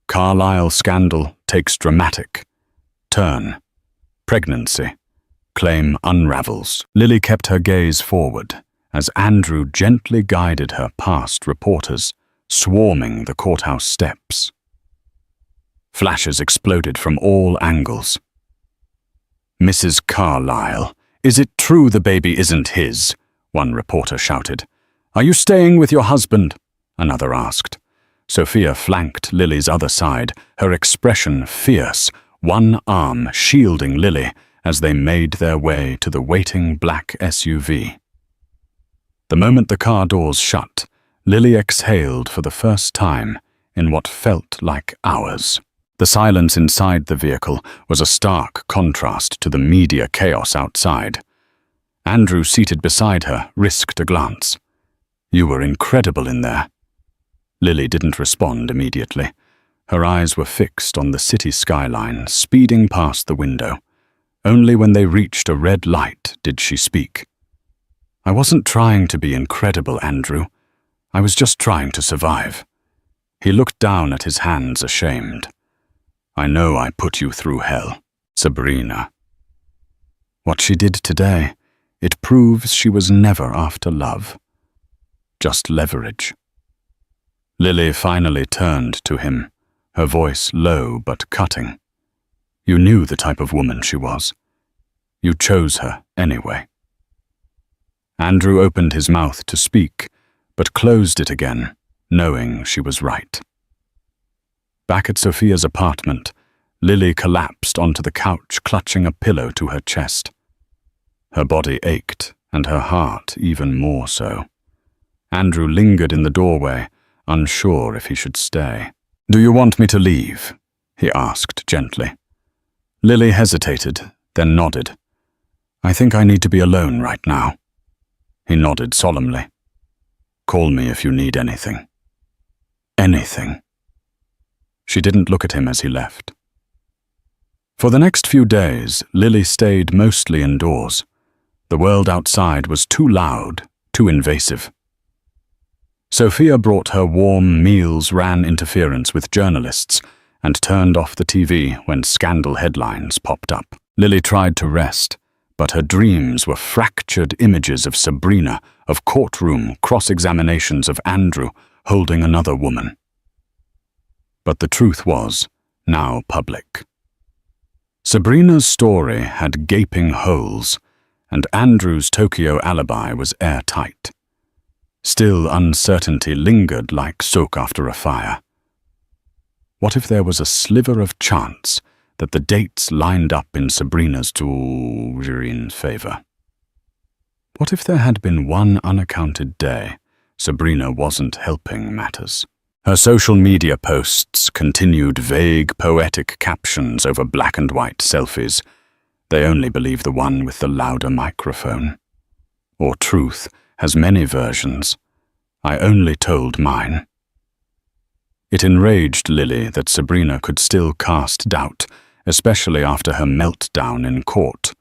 Carlyle scandal takes dramatic turn. Pregnancy. Claim unravels. Lily kept her gaze forward as Andrew gently guided her past reporters, swarming the courthouse steps. Flashes exploded from all angles. Mrs. Carlyle, is it true the baby isn't his? One reporter shouted. Are you staying with your husband? Another asked. Sophia flanked Lily's other side, her expression fierce, one arm shielding Lily as they made their way to the waiting black SUV. The moment the car doors shut, Lily exhaled for the first time in what felt like hours. The silence inside the vehicle was a stark contrast to the media chaos outside. Andrew, seated beside her, risked a glance. You were incredible in there. Lily didn't respond immediately. Her eyes were fixed on the city skyline, speeding past the window. Only when they reached a red light did she speak. I wasn't trying to be incredible, Andrew. I was just trying to survive. He looked down at his hands, ashamed. I know I put you through hell, Sabrina. What she did today, it proves she was never after love. Just leverage. Lily finally turned to him, her voice low but cutting. You knew the type of woman she was. You chose her anyway. Andrew opened his mouth to speak, but closed it again, knowing she was right. Back at Sophia's apartment, Lily collapsed onto the couch, clutching a pillow to her chest. Her body ached, and her heart even more so. Andrew lingered in the doorway, unsure if he should stay. Do you want me to leave? He asked gently. Lily hesitated, then nodded. I think I need to be alone right now. He nodded solemnly. Call me if you need anything. Anything. She didn't look at him as he left. For the next few days, Lily stayed mostly indoors. The world outside was too loud, too invasive. Sophia brought her warm meals, ran interference with journalists, and turned off the TV when scandal headlines popped up. Lily tried to rest, but her dreams were fractured images of Sabrina, of courtroom cross-examinations of Andrew holding another woman. But the truth was now public. Sabrina's story had gaping holes, and Andrew's Tokyo alibi was airtight. Still, uncertainty lingered like soak after a fire. What if there was a sliver of chance that the dates lined up in Sabrina's favor? What if there had been one unaccounted day Sabrina wasn't helping matters? Her social media posts continued vague, poetic captions over black and white selfies. They only believe the one with the louder microphone. Or truth has many versions. I only told mine. It enraged Lily that Sabrina could still cast doubt, especially after her meltdown in court.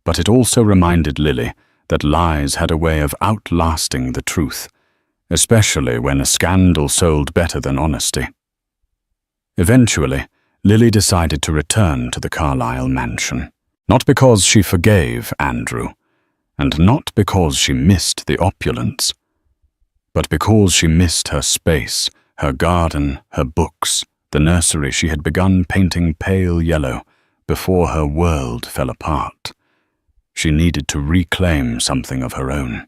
But it also reminded Lily that lies had a way of outlasting the truth, especially when a scandal sold better than honesty. Eventually, Lily decided to return to the Carlisle mansion. Not because she forgave Andrew, and not because she missed the opulence, but because she missed her space, her garden, her books, the nursery she had begun painting pale yellow before her world fell apart. She needed to reclaim something of her own.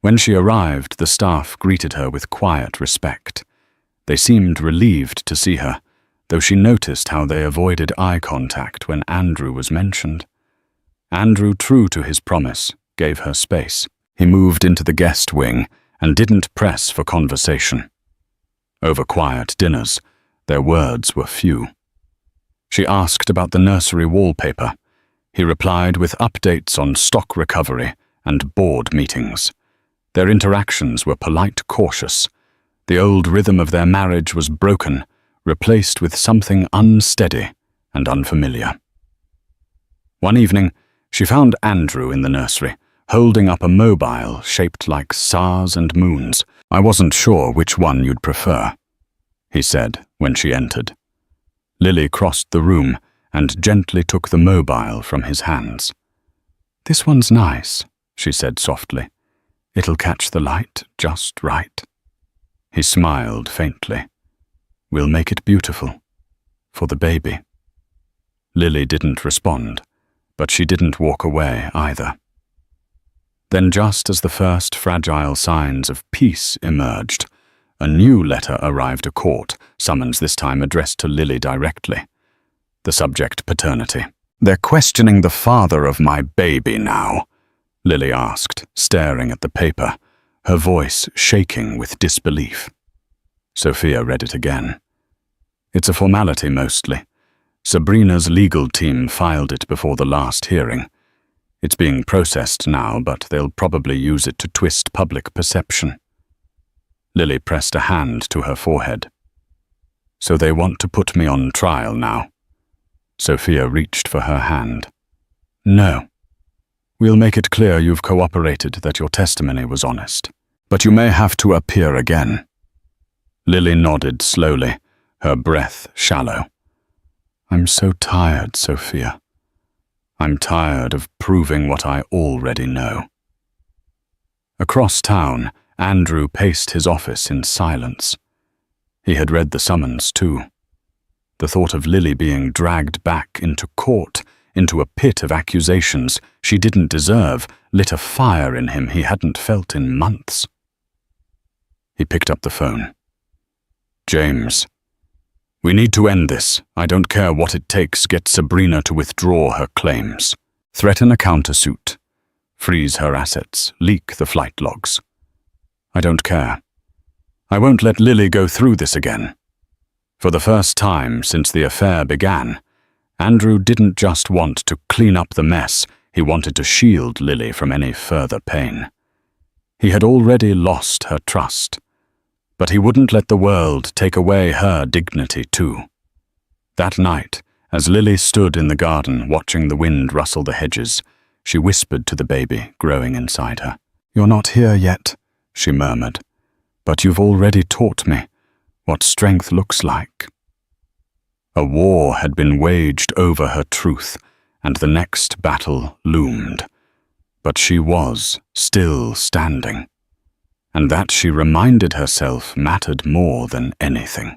When she arrived, the staff greeted her with quiet respect. They seemed relieved to see her, though she noticed how they avoided eye contact when Andrew was mentioned. Andrew, true to his promise, gave her space. He moved into the guest wing and didn't press for conversation. Over quiet dinners, their words were few. She asked about the nursery wallpaper. He replied with updates on stock recovery and board meetings. Their interactions were polite, cautious. The old rhythm of their marriage was broken, replaced with something unsteady and unfamiliar. One evening, she found Andrew in the nursery, holding up a mobile shaped like stars and moons. I wasn't sure which one you'd prefer, he said when she entered. Lily crossed the room and gently took the mobile from his hands. This one's nice, she said softly. It'll catch the light just right. He smiled faintly. We'll make it beautiful. For the baby. Lily didn't respond, but she didn't walk away either. Then, just as the first fragile signs of peace emerged, a new letter arrived to court, summons this time addressed to Lily directly. The subject, paternity. They're questioning the father of my baby now, Lily asked, staring at the paper, her voice shaking with disbelief. Sophia read it again. It's a formality mostly. Sabrina's legal team filed it before the last hearing. It's being processed now, but they'll probably use it to twist public perception. Lily pressed a hand to her forehead. So they want to put me on trial now. Sophia reached for her hand. No. We'll make it clear you've cooperated, that your testimony was honest. But you may have to appear again. Lily nodded slowly, her breath shallow. I'm so tired, Sophia. I'm tired of proving what I already know. Across town, Andrew paced his office in silence. He had read the summons too. The thought of Lily being dragged back into court, into a pit of accusations she didn't deserve, lit a fire in him he hadn't felt in months. He picked up the phone. James. We need to end this. I don't care what it takes. Get Sabrina to withdraw her claims. Threaten a countersuit. Freeze her assets. Leak the flight logs. I don't care. I won't let Lily go through this again. For the first time since the affair began, Andrew didn't just want to clean up the mess, he wanted to shield Lily from any further pain. He had already lost her trust, but he wouldn't let the world take away her dignity too. That night, as Lily stood in the garden watching the wind rustle the hedges, she whispered to the baby growing inside her. You're not here yet, she murmured, but you've already taught me what strength looks like. A war had been waged over her truth, and the next battle loomed. But she was still standing, and that, she reminded herself, mattered more than anything.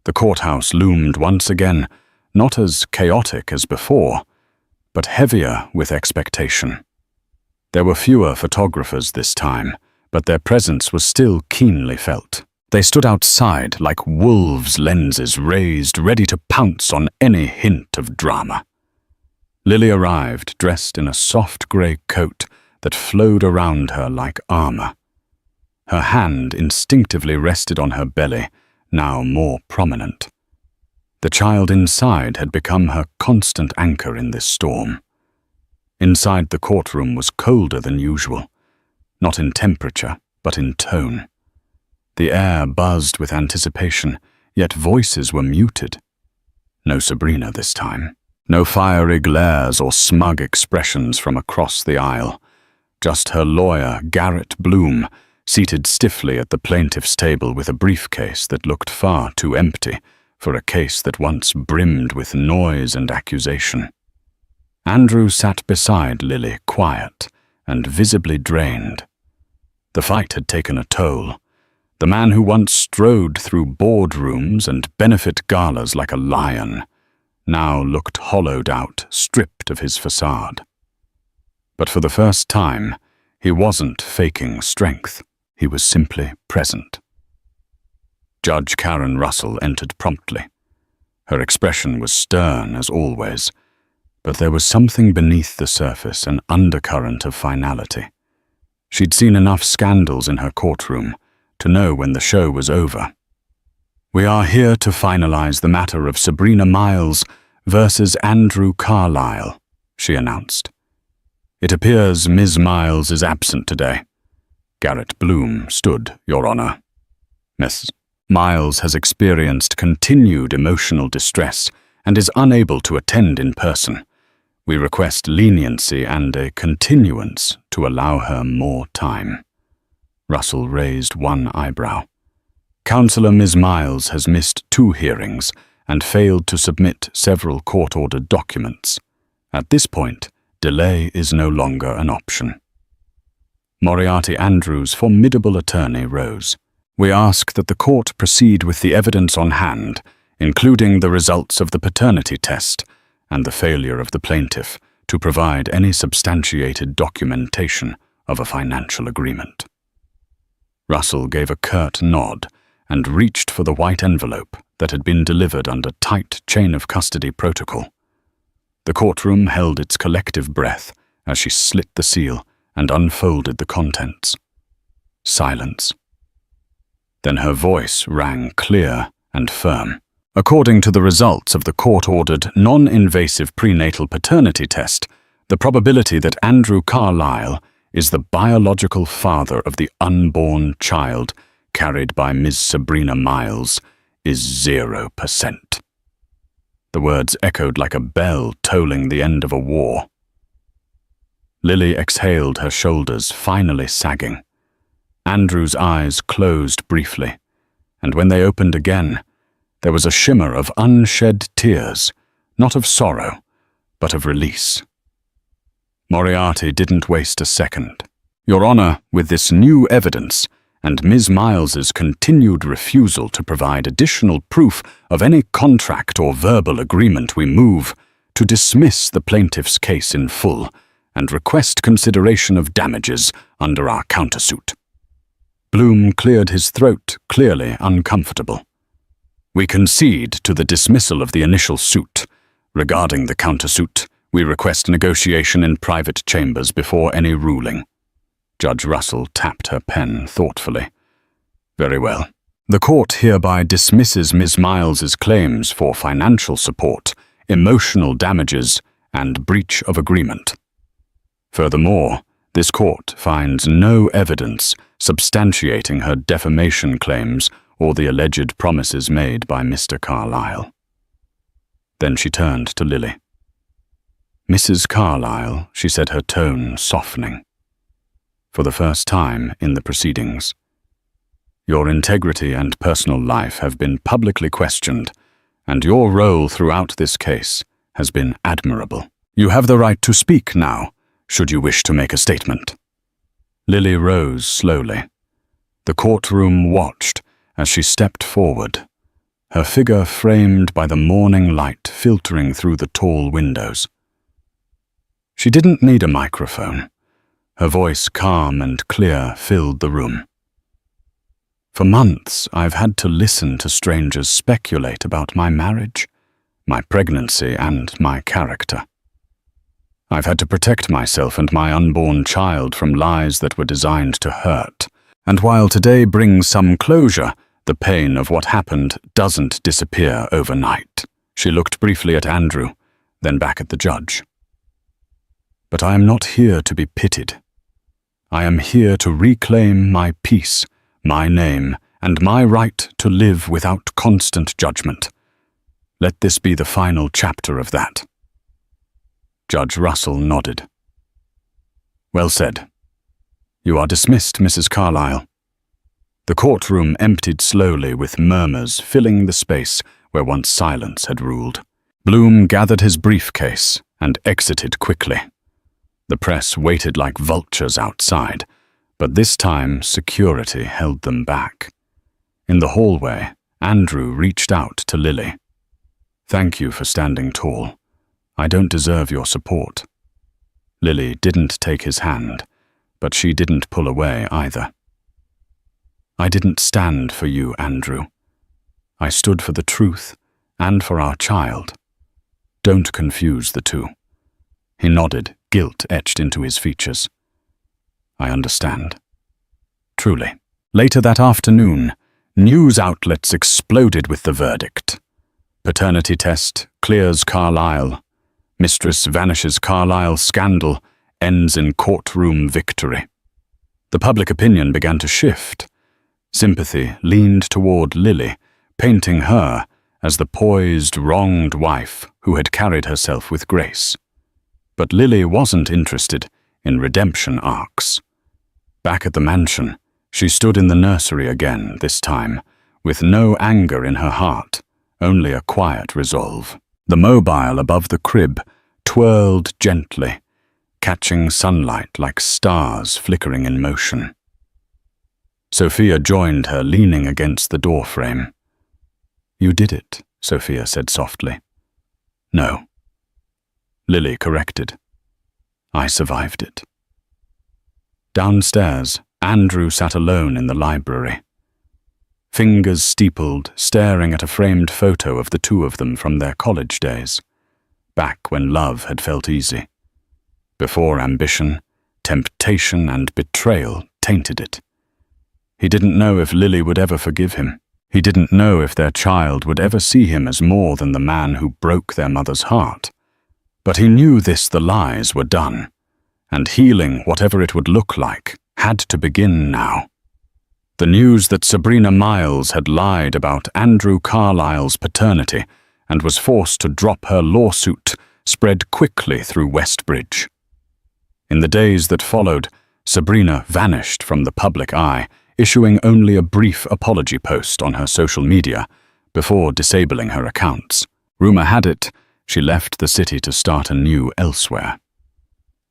The courthouse loomed once again, not as chaotic as before, but heavier with expectation. There were fewer photographers this time, but their presence was still keenly felt. They stood outside like wolves' lenses raised, ready to pounce on any hint of drama. Lily arrived, dressed in a soft grey coat that flowed around her like armor. Her hand instinctively rested on her belly, now more prominent. The child inside had become her constant anchor in this storm. Inside the courtroom was colder than usual, not in temperature, but in tone. The air buzzed with anticipation, yet voices were muted. No Sabrina this time. No fiery glares or smug expressions from across the aisle. Just her lawyer, Garrett Bloom, seated stiffly at the plaintiff's table with a briefcase that looked far too empty for a case that once brimmed with noise and accusation. Andrew sat beside Lily, quiet and visibly drained. The fight had taken a toll. The man who once strode through boardrooms and benefit galas like a lion now looked hollowed out, stripped of his facade. But for the first time, he wasn't faking strength. He was simply present. Judge Karen Russell entered promptly. Her expression was stern as always, but there was something beneath the surface, an undercurrent of finality. She'd seen enough scandals in her courtroom to know when the show was over. We are here to finalize the matter of Sabrina Miles versus Andrew Carlyle, she announced. It appears Ms. Miles is absent today. Garrett Bloom stood, Your Honor. Miss Miles has experienced continued emotional distress and is unable to attend in person. We request leniency and a continuance to allow her more time. Russell raised one eyebrow. Counselor Ms. Miles has missed 2 hearings and failed to submit several court-ordered documents. At this point, delay is no longer an option. Moriarty Andrews' formidable attorney rose. We ask that the court proceed with the evidence on hand, including the results of the paternity test and the failure of the plaintiff to provide any substantiated documentation of a financial agreement. Russell gave a curt nod and reached for the white envelope that had been delivered under tight chain of custody protocol. The courtroom held its collective breath as she slit the seal and unfolded the contents. Silence. Then her voice rang clear and firm. According to the results of the court-ordered non-invasive prenatal paternity test, the probability that Andrew Carlyle is the biological father of the unborn child carried by Ms. Sabrina Miles is 0%. The words echoed like a bell tolling the end of a war. Lily exhaled, her shoulders finally sagging. Andrew's eyes closed briefly, and when they opened again, there was a shimmer of unshed tears, not of sorrow, but of release. Moriarty didn't waste a second. Your Honor, with this new evidence, and Ms. Miles's continued refusal to provide additional proof of any contract or verbal agreement, we move to dismiss the plaintiff's case in full and request consideration of damages under our countersuit. Bloom cleared his throat, clearly uncomfortable. We concede to the dismissal of the initial suit. Regarding the countersuit, we request negotiation in private chambers before any ruling. Judge Russell tapped her pen thoughtfully. Very well. The court hereby dismisses Ms. Miles's claims for financial support, emotional damages, and breach of agreement. Furthermore, this court finds no evidence substantiating her defamation claims or the alleged promises made by Mr. Carlyle. Then she turned to Lily. Mrs. Carlyle, she said, her tone softening. For the first time in the proceedings, your integrity and personal life have been publicly questioned, and your role throughout this case has been admirable. You have the right to speak now, should you wish to make a statement. Lily rose slowly. The courtroom watched as she stepped forward, her figure framed by the morning light filtering through the tall windows. She didn't need a microphone. Her voice, calm and clear, filled the room. For months, I've had to listen to strangers speculate about my marriage, my pregnancy, and my character. I've had to protect myself and my unborn child from lies that were designed to hurt. And while today brings some closure, the pain of what happened doesn't disappear overnight. She looked briefly at Andrew, then back at the judge. But I am not here to be pitied. I am here to reclaim my peace, my name, and my right to live without constant judgment. Let this be the final chapter of that. Judge Russell nodded. Well said. You are dismissed, Mrs. Carlyle. The courtroom emptied slowly, with murmurs filling the space where once silence had ruled. Bloom gathered his briefcase and exited quickly. The press waited like vultures outside, but this time security held them back. In the hallway, Andrew reached out to Lily. Thank you for standing tall. I don't deserve your support. Lily didn't take his hand, but she didn't pull away either. I didn't stand for you, Andrew. I stood for the truth and for our child. Don't confuse the two. He nodded, guilt etched into his features. I understand. Truly. Later that afternoon, news outlets exploded with the verdict. Paternity test clears Carlyle. Mistress vanishes Carlyle scandal ends in courtroom victory. The public opinion began to shift. Sympathy leaned toward Lily, painting her as the poised, wronged wife who had carried herself with grace. But Lily wasn't interested in redemption arcs. Back at the mansion, she stood in the nursery again, this time, with no anger in her heart, only a quiet resolve. The mobile above the crib twirled gently, catching sunlight like stars flickering in motion. Sophia joined her, leaning against the doorframe. You did it, Sophia said softly. No. Lily corrected. I survived it. Downstairs, Andrew sat alone in the library. Fingers steepled, staring at a framed photo of the two of them from their college days, back when love had felt easy. Before ambition, temptation, and betrayal tainted it. He didn't know if Lily would ever forgive him. He didn't know if their child would ever see him as more than the man who broke their mother's heart. But he knew the lies were done, and healing, whatever it would look like, had to begin now. The news that Sabrina Miles had lied about Andrew Carlyle's paternity and was forced to drop her lawsuit spread quickly through Westbridge. In the days that followed, Sabrina vanished from the public eye, issuing only a brief apology post on her social media before disabling her accounts. Rumor had it, she left the city to start anew elsewhere.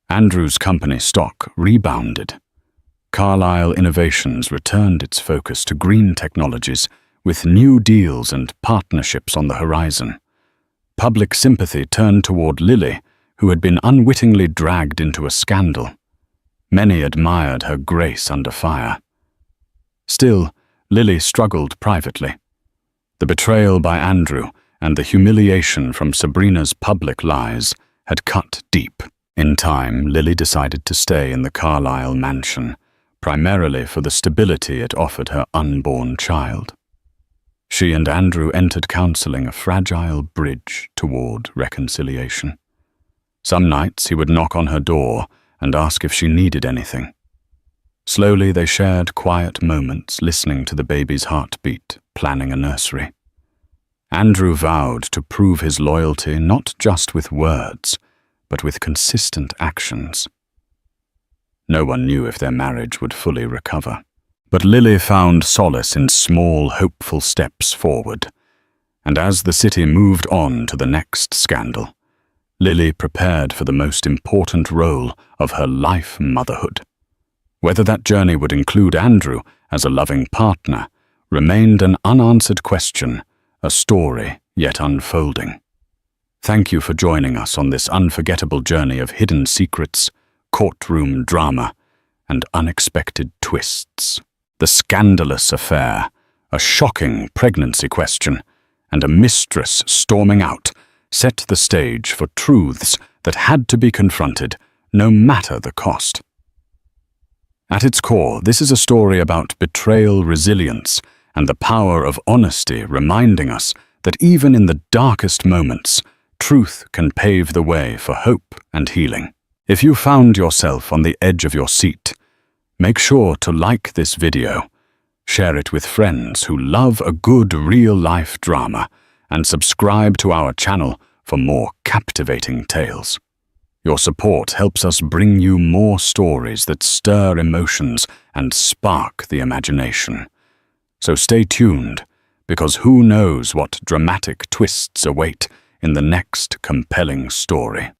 Andrew's company stock rebounded. Carlyle Innovations returned its focus to green technologies, with new deals and partnerships on the horizon. Public sympathy turned toward Lily, who had been unwittingly dragged into a scandal. Many admired her grace under fire. Still, Lily struggled privately. The betrayal by Andrew and the humiliation from Sabrina's public lies had cut deep. In time, Lily decided to stay in the Carlyle mansion, primarily for the stability it offered her unborn child. She and Andrew entered counseling, a fragile bridge toward reconciliation. Some nights he would knock on her door and ask if she needed anything. Slowly they shared quiet moments, listening to the baby's heartbeat, planning a nursery. Andrew vowed to prove his loyalty not just with words, but with consistent actions. No one knew if their marriage would fully recover. But Lily found solace in small, hopeful steps forward. And as the city moved on to the next scandal, Lily prepared for the most important role of her life, motherhood. Whether that journey would include Andrew as a loving partner remained an unanswered question, a story yet unfolding. Thank you for joining us on this unforgettable journey of hidden secrets, courtroom drama, and unexpected twists. The scandalous affair, a shocking pregnancy question, and a mistress storming out set the stage for truths that had to be confronted, no matter the cost. At its core, this is a story about betrayal, resilience, and the power of honesty, reminding us that even in the darkest moments, truth can pave the way for hope and healing. If you found yourself on the edge of your seat, make sure to like this video, share it with friends who love a good real-life drama, and subscribe to our channel for more captivating tales. Your support helps us bring you more stories that stir emotions and spark the imagination. So stay tuned, because who knows what dramatic twists await in the next compelling story.